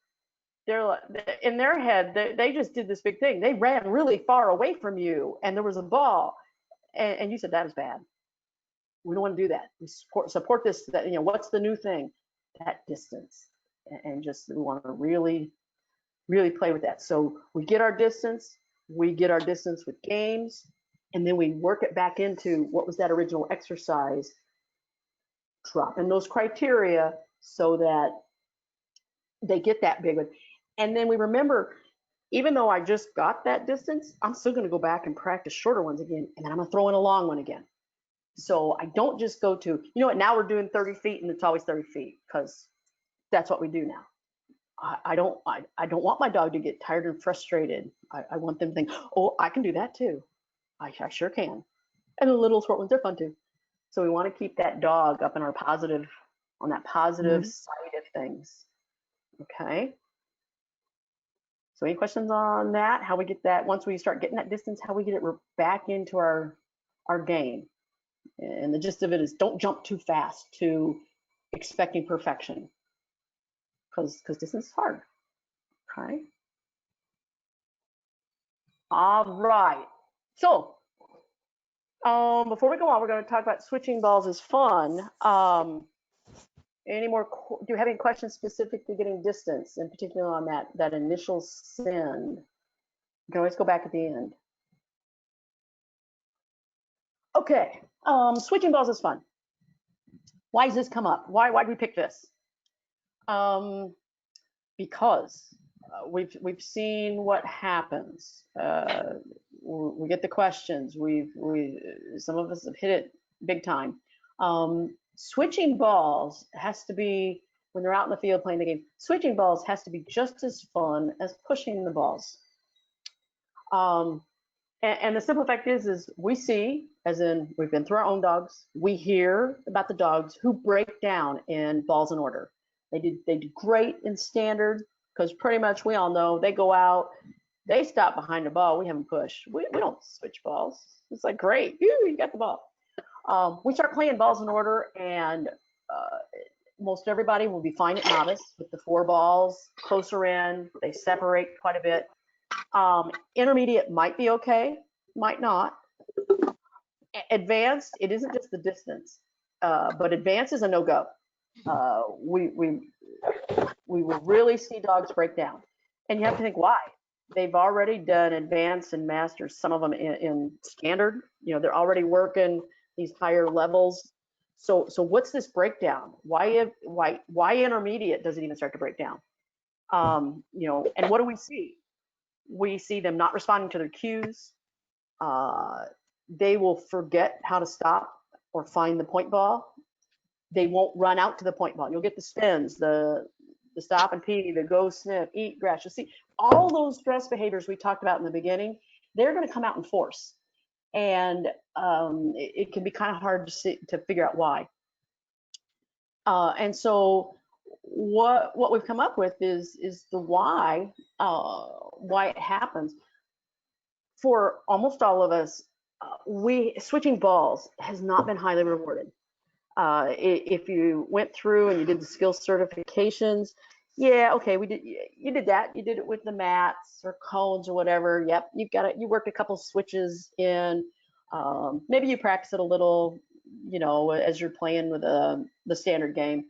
They're like, in their head, they just did this big thing. They ran really far away from you and there was a ball and you said that was bad. We don't want to do that. We support this, that, what's the new thing? That distance. And just, we want to really, really play with that. So we get our distance with games, and then we work it back into what was that original exercise, dropping those criteria so that they get that big one. And then we remember, even though I just got that distance, I'm still going to go back and practice shorter ones again, and then I'm going to throw in a long one again. So I don't just go to, now we're doing 30 feet and it's always 30 feet because that's what we do now. I don't want my dog to get tired and frustrated. I want them to think, "Oh, I can do that too. I sure can." And the little short ones are fun too. So we want to keep that dog up in on that positive side of things. Okay. So any questions on that? How we get that, once we start getting that distance, how we get it back into our game? And the gist of it is, don't jump too fast to expecting perfection, because distance is hard. Okay. All right. So before we go on, we're going to talk about switching balls is fun. Do you have any questions specific to getting distance, in particular on that initial send? You can always go back at the end. Okay. Switching balls is fun. Why does this come up? Why did we pick this? Because we've seen what happens. We get the questions. Some of us have hit it big time. Switching balls has to be, when they're out in the field playing the game, switching balls has to be just as fun as pushing the balls. And the simple fact is we see, as in we've been through our own dogs, we hear about the dogs who break down in balls in order. They did great in standard, because pretty much we all know they go out, they stop behind the ball, we haven't pushed. We don't switch balls. It's like, great, you got the ball. We start playing balls in order, and most everybody will be fine at novice with the 4 balls closer in. They separate quite a bit. Intermediate might be okay, might not. Advanced, it isn't just the distance, but advanced is a no-go. We will really see dogs break down, and you have to think why. They've already done advanced and masters, some of them in standard. They're already working these higher levels. So what's this breakdown? Why intermediate does it even start to break down? And what do we see? We see them not responding to their cues. They will forget how to stop or find the point ball. They won't run out to the point ball. You'll get the spins, the the stop and pee, the go sniff, eat grass. You see, all those stress behaviors we talked about in the beginning, they're going to come out in force. And it can be kind of hard to figure out why. And so what we've come up with is the why it happens. For almost all of us, switching balls has not been highly rewarded. If you went through and you did the skill certifications, yeah, okay, you did that. You did it with the mats or cones or whatever. Yep, you've got it. You worked a couple switches in. Maybe you practice it a little, you know, as you're playing with the standard game.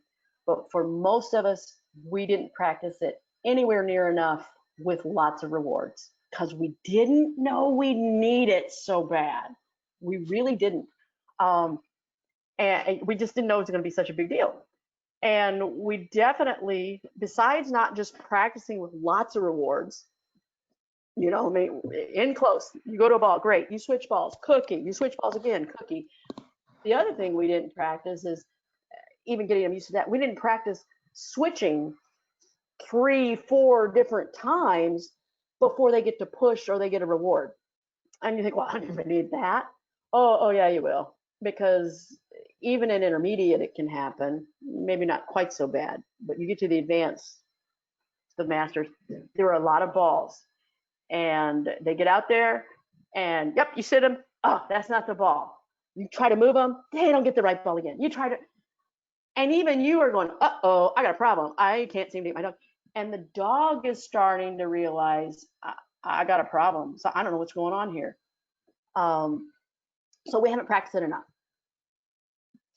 But for most of us, we didn't practice it anywhere near enough with lots of rewards because we didn't know we need it so bad. We really didn't. And we just didn't know it was going to be such a big deal. And we definitely, besides not just practicing with lots of rewards, you know, I mean, in close, you go to a ball, great, you switch balls, cookie, you switch balls again, cookie. The other thing we didn't practice is even getting them used to that. We didn't practice switching 3-4 different times before they get to push or they get a reward. And you think, well, I don't even need that. Oh yeah, you will. Because even in intermediate, it can happen. Maybe not quite so bad, but you get to the advanced, the masters, there are a lot of balls. And they get out there and, yep, you sit them. Oh, that's not the ball. You try to move them. They don't get the right ball again. You try to, and even you are going, uh-oh, I got a problem. I can't seem to get my dog. And the dog is starting to realize, I got a problem. So I don't know what's going on here. So we haven't practiced it enough.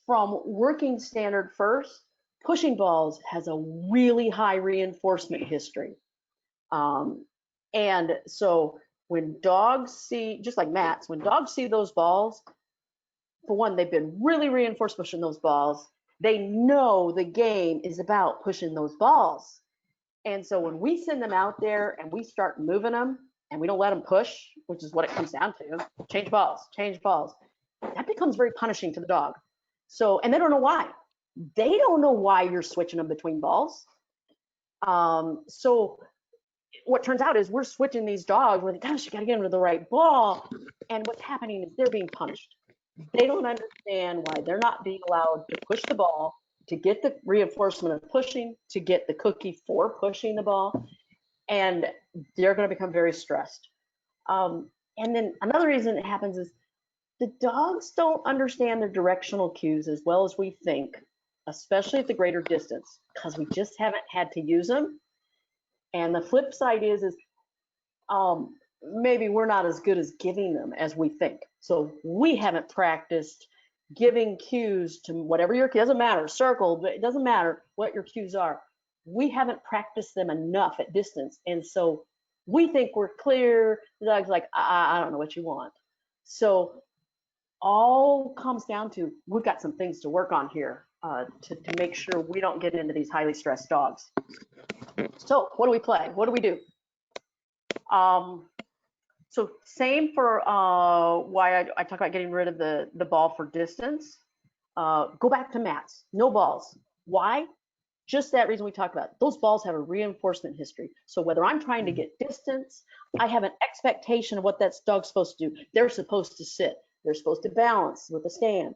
From working standard first, pushing balls has a really high reinforcement history. And so when dogs see, just like mats, when dogs see those balls, for one, they've been really reinforced pushing those balls. They know the game is about pushing those balls. And so when we send them out there and we start moving them and we don't let them push, which is what it comes down to, change balls, that becomes very punishing to the dog. So, and they don't know why. They don't know why you're switching them between balls. So what turns out is we're switching these dogs with, gosh, you got to get them to the right ball. And what's happening is they're being punished. They don't understand why they're not being allowed to push the ball, to get the reinforcement of pushing, to get the cookie for pushing the ball. And they're going to become very stressed. And then another reason it happens is the dogs don't understand their directional cues as well as we think, especially at the greater distance, because we just haven't had to use them. And the flip side is maybe we're not as good as giving them as we think. So we haven't practiced giving cues to whatever your cue, doesn't matter, circle, but it doesn't matter what your cues are. We haven't practiced them enough at distance. And so we think we're clear. The dog's like, I don't know what you want. So all comes down to, we've got some things to work on here to make sure we don't get into these highly stressed dogs. So what do we play? What do we do? So same for why I talk about getting rid of the ball for distance. Go back to mats, no balls. Why? Just that reason we talked about. Those balls have a reinforcement history. So whether I'm trying to get distance, I have an expectation of what that dog's supposed to do. They're supposed to sit. They're supposed to balance with a stand.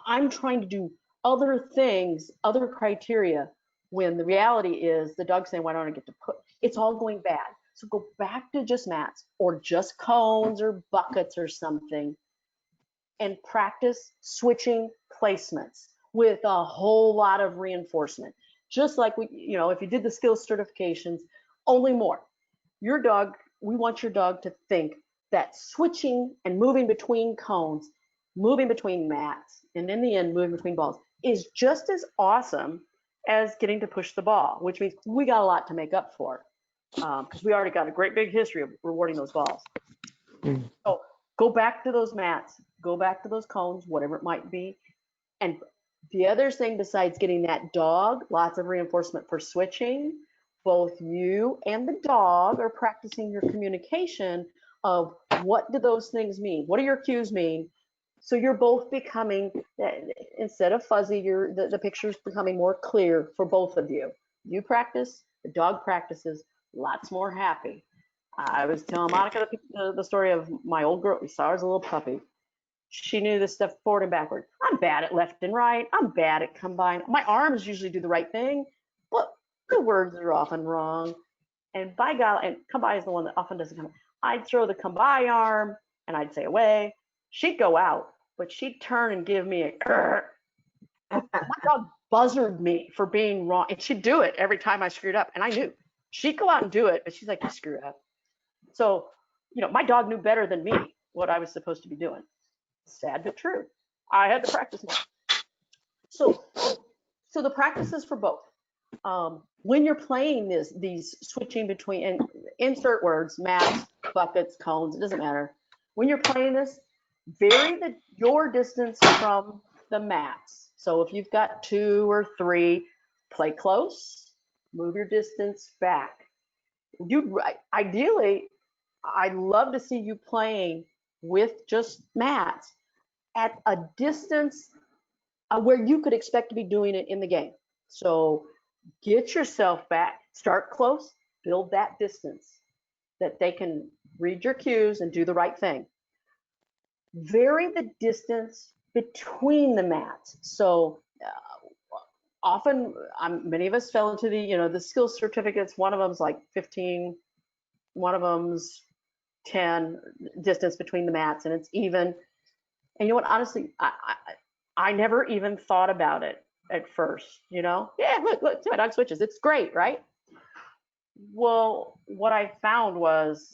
I'm trying to do other things, other criteria, when the reality is the dog's saying, why don't I get to put? It's all going bad. So go back to just mats or just cones or buckets or something and practice switching placements with a whole lot of reinforcement. Just like we, you know, if you did the skills certifications, only more. Your dog, we want your dog to think that switching and moving between cones, moving between mats, and in the end, moving between balls is just as awesome as getting to push the ball, which means we got a lot to make up for because we already got a great big history of rewarding those balls. So go back to those mats, go back to those cones, whatever it might be. And the other thing besides getting that dog, lots of reinforcement for switching, both you and the dog are practicing your communication of what do those things mean? What do your cues mean? So you're both becoming, instead of fuzzy, the picture's becoming more clear for both of you. You practice, the dog practices, lots more happy. I was telling Monica the story of my old girl. We saw her as a little puppy. She knew this stuff forward and backward. I'm bad at left and right. I'm bad at combine. My arms usually do the right thing, but the words are often wrong. And by God, and come by is the one that often doesn't come. I'd throw the come by arm and I'd say away. She'd go out, but she'd turn and give me a grr. My dog buzzard me for being wrong. And she'd do it every time I screwed up. And I knew she'd go out and do it, but she's like, you screwed up. So, my dog knew better than me what I was supposed to be doing. Sad but true. I had to practice more. So the practice is for both. When you're playing these switching between, and insert words, mats, buckets, cones, it doesn't matter. When you're playing this, vary your distance from the mats. So if you've got 2 or 3, play close, move your distance back. Ideally, I'd love to see you playing with just mats at a distance where you could expect to be doing it in the game. So get yourself back, start close, build that distance that they can read your cues and do the right thing. Vary the distance between the mats. So often, many of us fell into the skills certificates. One of them's like 15, one of them's 10 distance between the mats, and it's even. And you know what? Honestly, I never even thought about it at first. Yeah, look, my dog switches. It's great, right? Well, what I found was,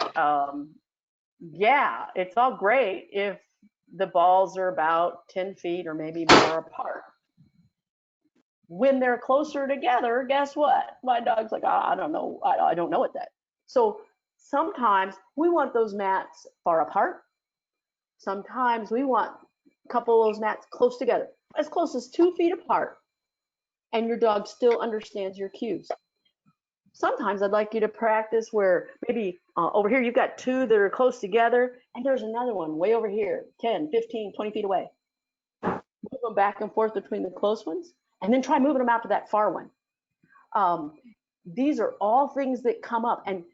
yeah, it's all great if the balls are about 10 feet or maybe more apart. When they're closer together, guess what? My dog's like, I don't know. I don't know what that. So sometimes we want those mats far apart. Sometimes we want a couple of those mats close together, as close as 2 feet apart, and your dog still understands your cues. Sometimes I'd like you to practice where maybe over here you've got 2 that are close together, and there's another one way over here, 10, 15, 20 feet away. Move them back and forth between the close ones, and then try moving them out to that far one. These are all things that come up, and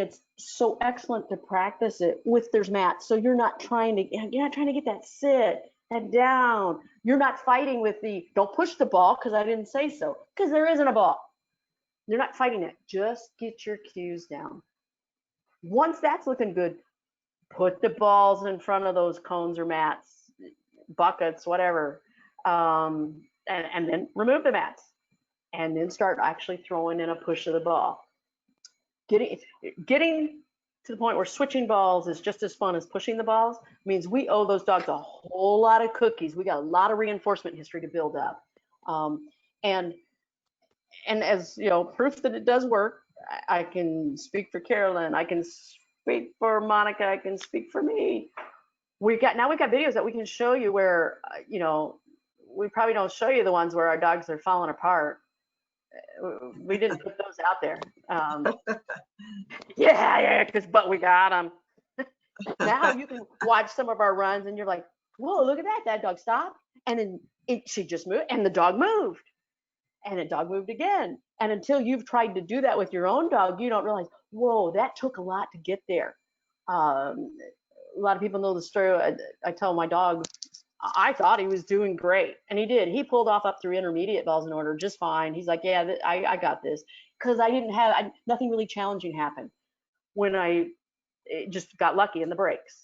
it's so excellent to practice it with there's mats. So you're not trying to get that sit and down. You're not fighting with don't push the ball because I didn't say so, because there isn't a ball. You're not fighting it. Just get your cues down. Once that's looking good, put the balls in front of those cones or mats, buckets, whatever, and then remove the mats, and then start actually throwing in a push of the ball. Getting to the point where switching balls is just as fun as pushing the balls means we owe those dogs a whole lot of cookies. We got a lot of reinforcement history to build up. And as proof that it does work, I can speak for Carolyn, I can speak for Monica, I can speak for me. We've got videos that we can show you where, we probably don't show you the ones where our dogs are falling apart. We didn't put those out there. But we got them. Now you can watch some of our runs and you're like, whoa, look at that dog stopped. And then she just moved and the dog moved. And the dog moved again. And until you've tried to do that with your own dog, you don't realize, whoa, that took a lot to get there. A lot of people know the story. I tell my dog, I thought he was doing great. And he did. He pulled off up through intermediate balls in order just fine. He's like, yeah, I got this. Because nothing really challenging happened. When I just got lucky in the breaks.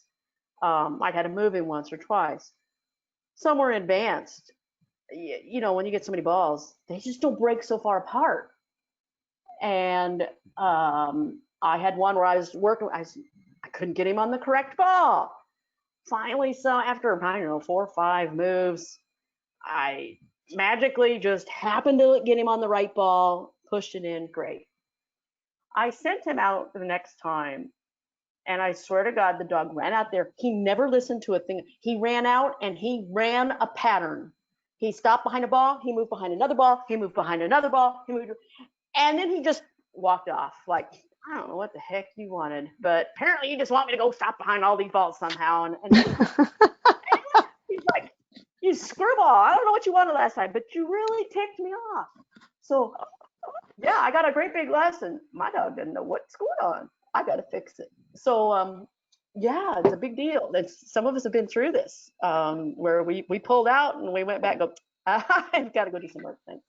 I had to move him once or twice. Some were advanced. When you get so many balls, they just don't break so far apart. And I had one where I was working, I couldn't get him on the correct ball. Finally, so after, 4 or 5 moves, I magically just happened to get him on the right ball, pushed it in, great. I sent him out the next time, and I swear to God, the dog ran out there. He never listened to a thing. He ran out and he ran a pattern. He stopped behind a ball, he moved behind another ball, he moved behind another ball, and then he just walked off like, I don't know what the heck you wanted, but apparently you just want me to go stop behind all these balls somehow. And he's like, you screwball, I don't know what you wanted last time, but you really ticked me off. So Yeah, I got a great big lesson. My dog didn't know what's going on. I got to fix it. So, yeah, it's a big deal. Some of us have been through this, where we pulled out and we went back. Go, I've got to go do some work things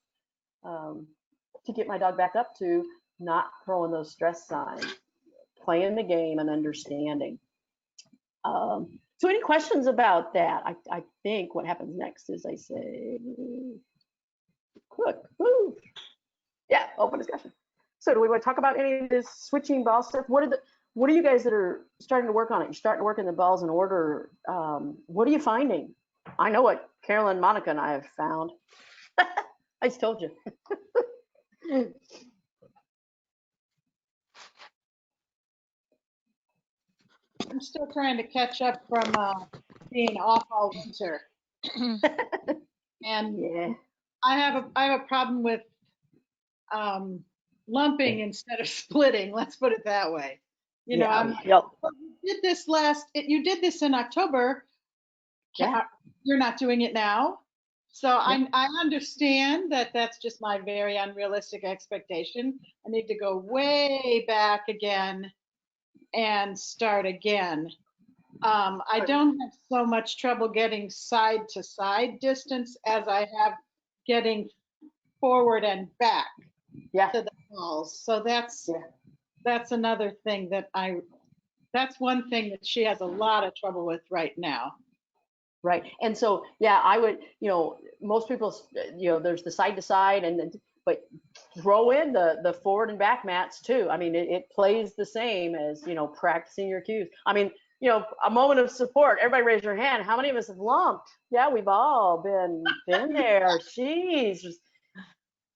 to get my dog back up to not throwing those stress signs, playing the game and understanding. So, any questions about that? I think what happens next is I say, look, move. Yeah, open discussion. So do we want to talk about any of this switching ball stuff? What are you guys that are starting to work on it? You're starting to work in the balls in order. What are you finding? I know what Carolyn, Monica, and I have found. I just told you. I'm still trying to catch up from being off all winter. And Yeah. I have a problem with lumping instead of splitting. Let's put it that way. You know, I'm like, Yep. well, you did this in October. Yeah. You're not doing it now. So I understand that that's just my very unrealistic expectation. I need to go way back again and start again. I don't have so much trouble getting side to side distance as I have getting forward and back to the balls. So that's another thing that's one thing that she has a lot of trouble with right now. Right. And so, yeah, I would, most people, there's the side to side but throw in the forward and back mats too. I mean, it plays the same as, practicing your cues. I mean, a moment of support. Everybody raise your hand. How many of us have lumped? Yeah, we've all been there. Jeez.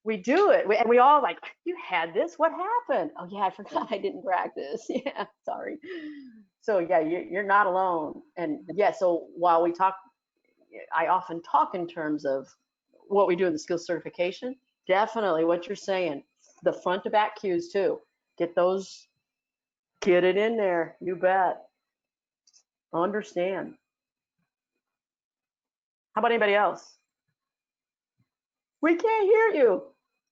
We do it. And we all like, you had this? What happened? Oh, yeah, I forgot I didn't practice. Yeah, sorry. So, yeah, you're not alone. And, yeah, so while we talk, I often talk in terms of what we do in the skills certification. Definitely what you're saying. The front to back cues, too. Get it in there. You bet. Understand. How about anybody else? We can't hear you.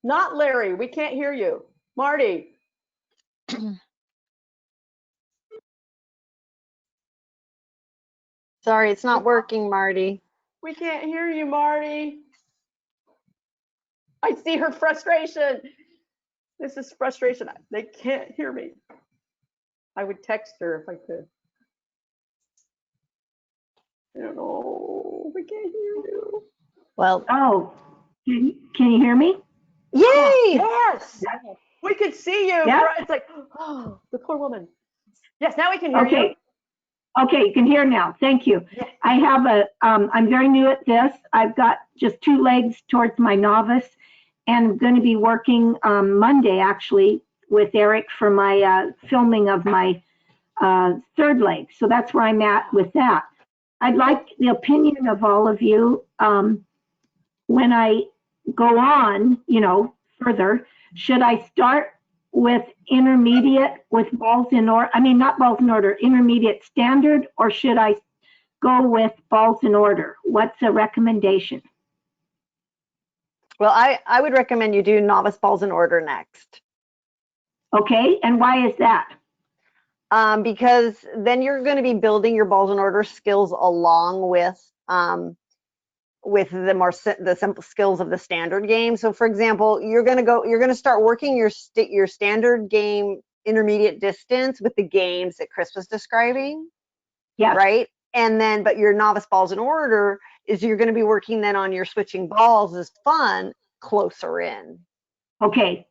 Not Larry. We can't hear you. Marty. Sorry, it's not working, Marty. We can't hear you, Marty. I see her frustration. This is frustration. They can't hear me. I would text her if I could. I don't know. We can't hear you. Well, Oh, can you hear me? yay! Yes. We could see you. Yeah. It's like, oh, the poor woman. Yes, now we can hear you. Okay, you can hear now. Thank you. Yeah. I have I'm very new at this. I've got just 2 legs towards my novice, and I'm going to be working Monday actually with Eric for my filming of my 3rd leg. So that's where I'm at with that. I'd like the opinion of all of you. When I go on, further, should I start with intermediate with balls in order? I mean, not balls in order, intermediate standard, or should I go with balls in order? What's a recommendation? Well, I would recommend you do novice balls in order next. Okay, and why is that? Because then you're going to be building your balls in order skills along with the simple skills of the standard game. So, for example, you're going to start working your standard game intermediate distance with the games that Chris was describing. Yeah. Right. And then, but your novice balls in order is you're going to be working then on your switching balls as fun closer in. Okay.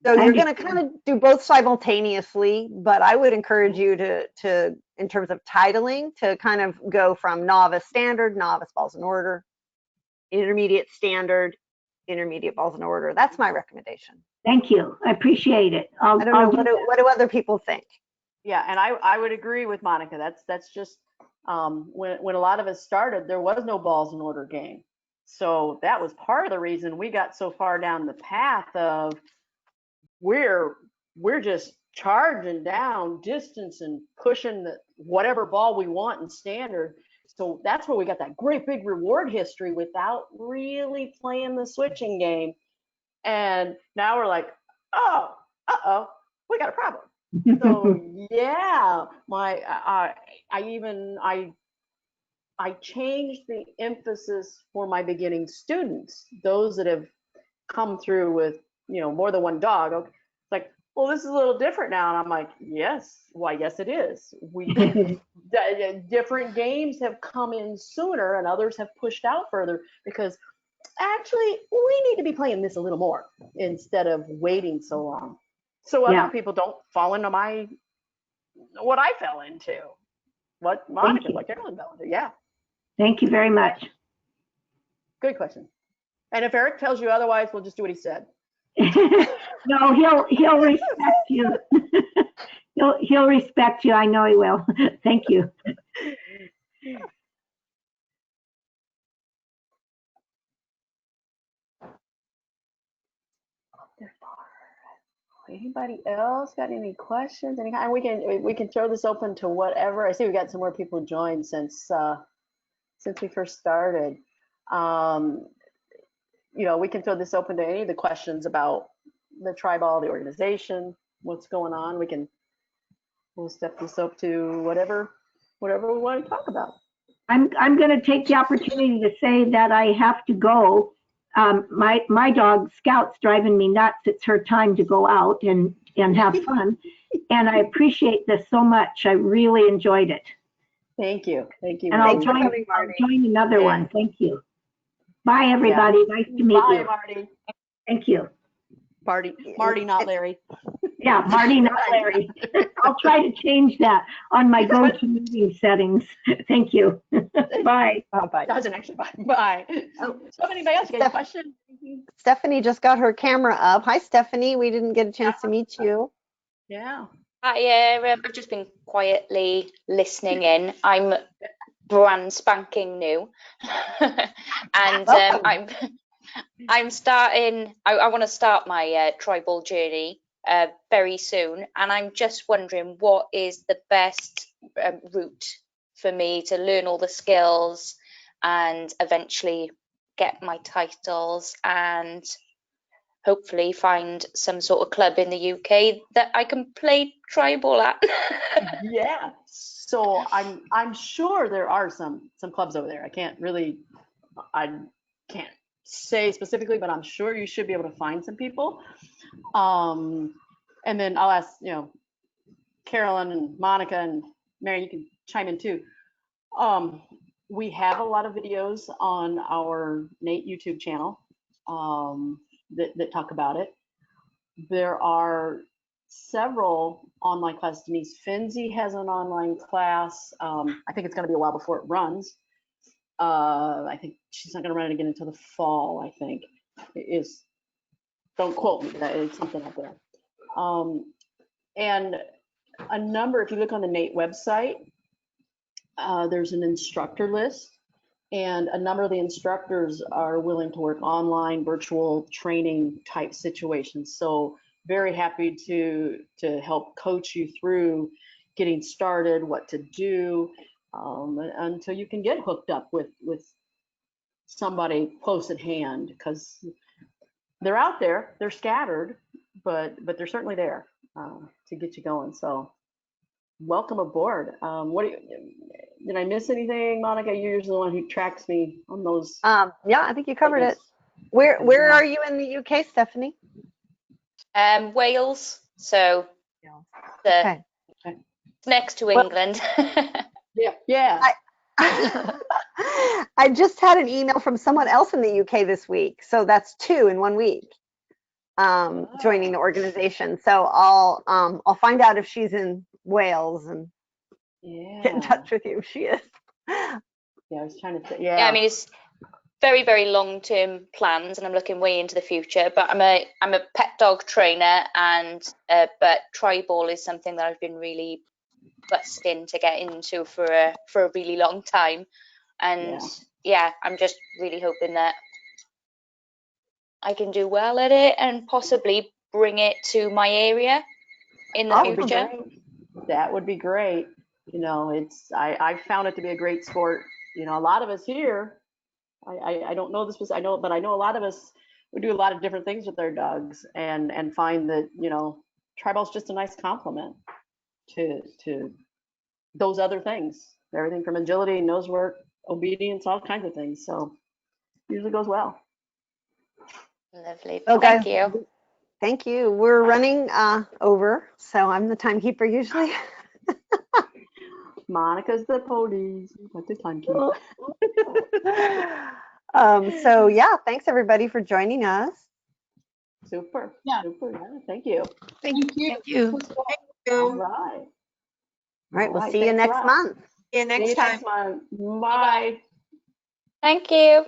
So you're going to kind of do both simultaneously, but I would encourage you to in terms of titling, to kind of go from novice standard, novice balls in order, intermediate standard, intermediate balls in order. That's my recommendation. Thank you. I appreciate it. I don't know, what do other people think? Yeah, and I would agree with Monica. That's just when a lot of us started, there was no balls in order game. So that was part of the reason we got so far down the path of we're just charging down distance and pushing whatever ball we want in standard. So that's where we got that great big reward history without really playing the switching game. And now we're like, oh, uh-oh, we got a problem. So yeah, I changed the emphasis for my beginning students, those that have come through with, more than one dog. Okay, it's like, well, this is a little different now. And I'm like, yes, why, yes, it is. Different games have come in sooner and others have pushed out further because actually we need to be playing this a little more instead of waiting so long. So other people don't fall into what I fell into, what Monica, what Carolyn fell into. Yeah. Thank you very much. Good question. And if Eric tells you otherwise, we'll just do what he said. No, he'll respect you. he'll respect you. I know he will. Thank you. Anybody else got any questions? And we can throw this open to whatever. I see we got some more people joined since we first started. We can throw this open to any of the questions about the Treibball, the organization, what's going on. We'll step this up to whatever we want to talk about. I'm going to take the opportunity to say that I have to go. My dog Scout's driving me nuts. It's her time to go out and have fun. And I appreciate this so much. I really enjoyed it. Thank you. Thank you. And I'll join another one. Thank you. Bye, everybody. Yeah. Nice to meet you. Bye, Marty. Thank you. Marty, not Larry. Yeah, Marty, not Larry. I'll try to change that on my GoToMeeting settings. Thank you. Bye. Bye. Doesn't actually bye. Bye. So anybody else got a question? Stephanie just got her camera up. Hi, Stephanie. We didn't get a chance to meet you. Yeah. Hi, I've just been quietly listening in. I'm brand spanking new, and I'm starting. I want to start my Treibball journey very soon, and I'm just wondering what is the best route for me to learn all the skills and eventually get my titles and hopefully find some sort of club in the UK that I can play Treibball at. Yeah. So I'm sure there are some clubs over there. I can't say specifically, but I'm sure you should be able to find some people. And then I'll ask, Carolyn and Monica and Mary, you can chime in too. We have a lot of videos on our Nate YouTube channel that talk about it. There are several online classes. Denise Finzi has an online class. I think it's going to be a while before it runs. I think she's not going to run it again until the fall, I think. It is. Don't quote me, but it's something up there. And a number, if you look on the Nate website, there's an instructor list. And a number of the instructors are willing to work online, virtual training type situations. So very happy to help coach you through getting started, what to do, until you can get hooked up with somebody close at hand, because they're out there, they're scattered, but they're certainly there to get you going. So welcome aboard. Did I miss anything, Monica? You're usually the one who tracks me on those. Yeah, I think you covered it. Where are you in the UK, Stephanie? Wales, so Okay. next to England. Yeah. I just had an email from someone else in the UK this week, so that's 2 in 1 week joining the organization. So I'll find out if she's in Wales and get in touch with you if she is. Yeah, I was trying to say. Yeah, I mean, it's very, very long-term plans, and I'm looking way into the future. But I'm a pet dog trainer, and but Treibball is something that I've been really busting to get into for a really long time. And yeah, I'm just really hoping that I can do well at it and possibly bring it to my area in the future. That would be great. I found it to be a great sport. A lot of us here, I don't know this, but I know a lot of us, we do a lot of different things with our dogs, and find that, you know, Treibball's just a nice complement to those other things. Everything from agility, nose work, obedience, all kinds of things. So usually goes well. Lovely. Oh, Thank guys, you. thank you. We're running over, so I'm the timekeeper usually. Monica's the police. What's the timekeeper? So yeah, thanks everybody for joining us. Super. Yeah. Super. Yeah, thank you. Thank you. Thank you. All Thank you. right. All right, we'll right, see you thanks a next lot. month. See you See next you time. next month. Bye. Thank you.